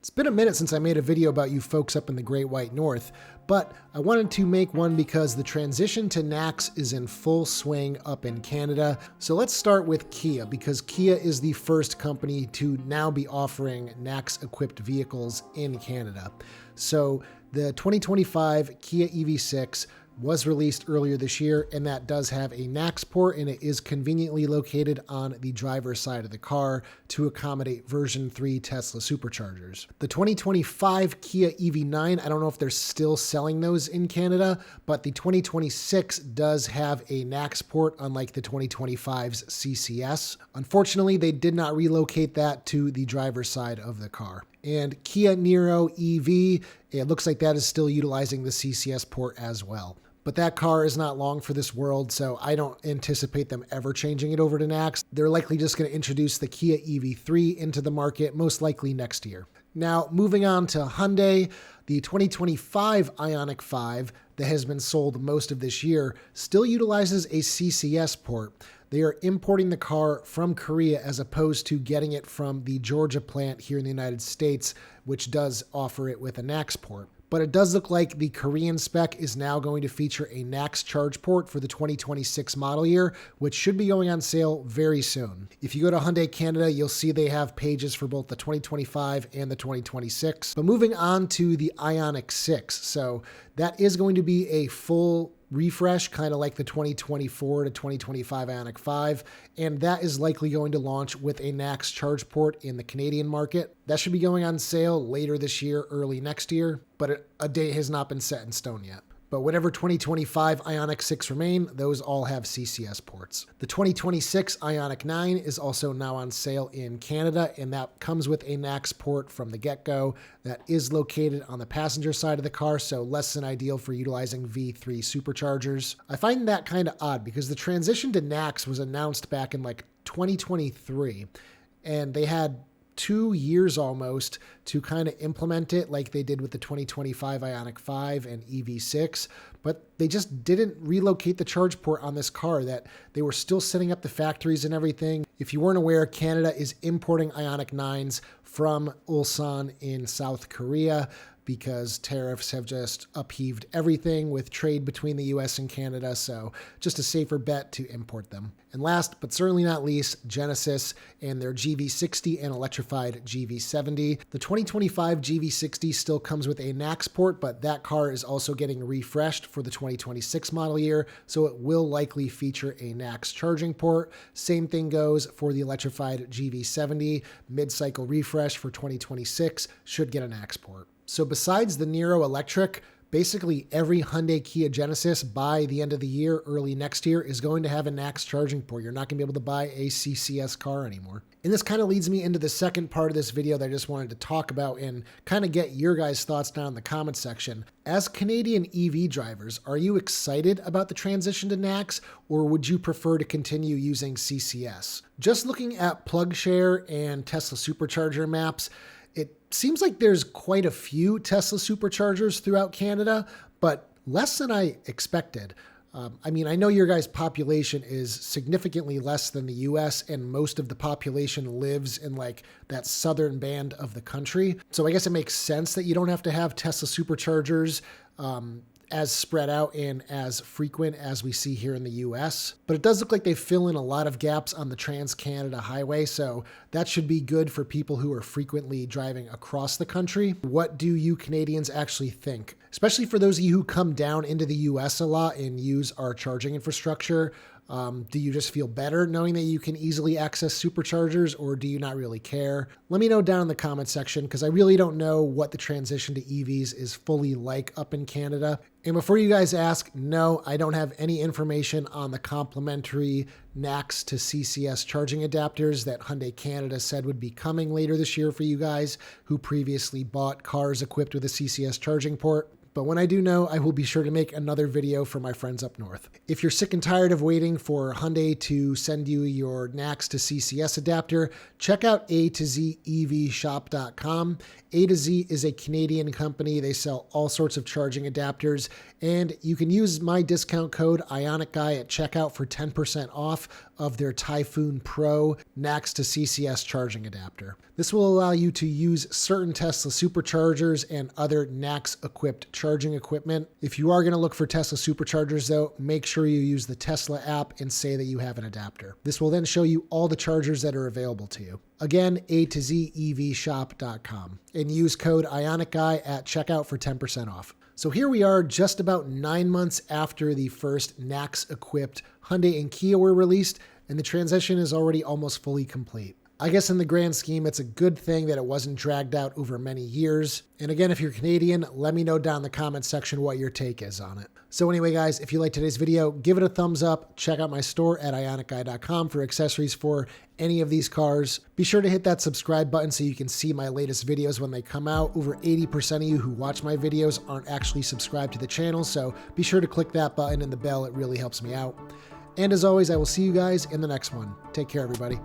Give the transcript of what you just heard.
It's been a minute since I made a video about you folks up in the Great White North, but I wanted to make one because the transition to NACS is in full swing up in Canada. So let's start with Kia, because Kia is the first company to now be offering NACS-equipped vehicles in Canada. So the 2025 Kia EV6 was released earlier this year, and that does have a NACS port, and it is conveniently located on the driver's side of the car to accommodate version 3 Tesla superchargers. The 2025 Kia EV9, I don't know if they're still selling those in Canada, but the 2026 does have a NACS port, unlike the 2025's CCS. Unfortunately, they did not relocate that to the driver's side of the car. And Kia Niro EV, it looks like that is still utilizing the CCS port as well. But that car is not long for this world, so I don't anticipate them ever changing it over to NACS. They're likely just going to introduce the Kia EV3 into the market, most likely next year. Now, moving on to Hyundai, the 2025 Ioniq 5 that has been sold most of this year still utilizes a CCS port. They are importing the car from Korea as opposed to getting it from the Georgia plant here in the United States, which does offer it with a NACS port. But it does look like the Korean spec is now going to feature a NACS charge port for the 2026 model year, which should be going on sale very soon. If you go to Hyundai Canada, you'll see they have pages for both the 2025 and the 2026. But moving on to the Ioniq 6. So that is going to be a full refresh, kind of like the 2024 to 2025 Ioniq 5, and that is likely going to launch with a NACS charge port in the Canadian market. That should be going on sale later this year, early next year, but a date has not been set in stone yet. But whatever 2025 Ioniq 6 remain, those all have CCS ports. The 2026 Ioniq 9 is also now on sale in Canada, and that comes with a NACS port from the get-go that is located on the passenger side of the car, so less than ideal for utilizing V3 superchargers. I find that kind of odd because the transition to NACS was announced back in like 2023, and they had 2 years almost to kind of implement it like they did with the 2025 Ioniq 5 and EV6, but they just didn't relocate the charge port on this car. That they were still setting up the factories and everything. If you weren't aware, Canada is importing Ioniq 9s from Ulsan in South Korea because tariffs have just upheaved everything with trade between the US and Canada, so just a safer bet to import them. And last, but certainly not least, Genesis and their GV60 and electrified GV70. The 2025 GV60 still comes with a NACS port, but that car is also getting refreshed for the 2026 model year, so it will likely feature a NACS charging port. Same thing goes for the electrified GV70. Mid-cycle refresh for 2026 should get a NACS port. So besides the Niro Electric, basically every Hyundai Kia Genesis by the end of the year, early next year, is going to have a NACS charging port. You're not going to be able to buy a CCS car anymore. And this kind of leads me into the second part of this video that I just wanted to talk about and kind of get your guys' thoughts down in the comment section. As Canadian EV drivers, are you excited about the transition to NACS, or would you prefer to continue using CCS? Just looking at PlugShare and Tesla Supercharger maps, it seems like there's quite a few Tesla superchargers throughout Canada, but less than I expected. I mean, I know your guys' population is significantly less than the US, and most of the population lives in like that southern band of the country. So I guess it makes sense that you don't have to have Tesla superchargers as spread out and as frequent as we see here in the US. But it does look like they fill in a lot of gaps on the Trans-Canada Highway, so that should be good for people who are frequently driving across the country. What do you Canadians actually think? Especially for those of you who come down into the US a lot and use our charging infrastructure. Do you just feel better knowing that you can easily access superchargers, or do you not really care? Let me know down in the comment section, because I really don't know what the transition to EVs is fully like up in Canada. And before you guys ask, no, I don't have any information on the complimentary NACS to CCS charging adapters that Hyundai Canada said would be coming later this year for you guys who previously bought cars equipped with a CCS charging port. But when I do know, I will be sure to make another video for my friends up north. If you're sick and tired of waiting for Hyundai to send you your NACS to CCS adapter, check out A2ZEVshop.com. A2Z is a Canadian company. They sell all sorts of charging adapters, and you can use my discount code IONIQGUY at checkout for 10% off of their Typhoon Pro NACS to CCS charging adapter. This will allow you to use certain Tesla superchargers and other NACS equipped charging equipment. If you are going to look for Tesla superchargers though, make sure you use the Tesla app and say that you have an adapter. This will then show you all the chargers that are available to you. Again, A to Z EVshop.com, and use code IONIQGUY at checkout for 10% off. So here we are just about 9 months after the first NACS equipped Hyundai and Kia were released, and the transition is already almost fully complete. I guess in the grand scheme, it's a good thing that it wasn't dragged out over many years. And again, if you're Canadian, let me know down in the comments section what your take is on it. So anyway, guys, if you liked today's video, give it a thumbs up. Check out my store at ioniqguy.com for accessories for any of these cars. Be sure to hit that subscribe button so you can see my latest videos when they come out. Over 80% of you who watch my videos aren't actually subscribed to the channel, so be sure to click that button and the bell. It really helps me out. And as always, I will see you guys in the next one. Take care, everybody.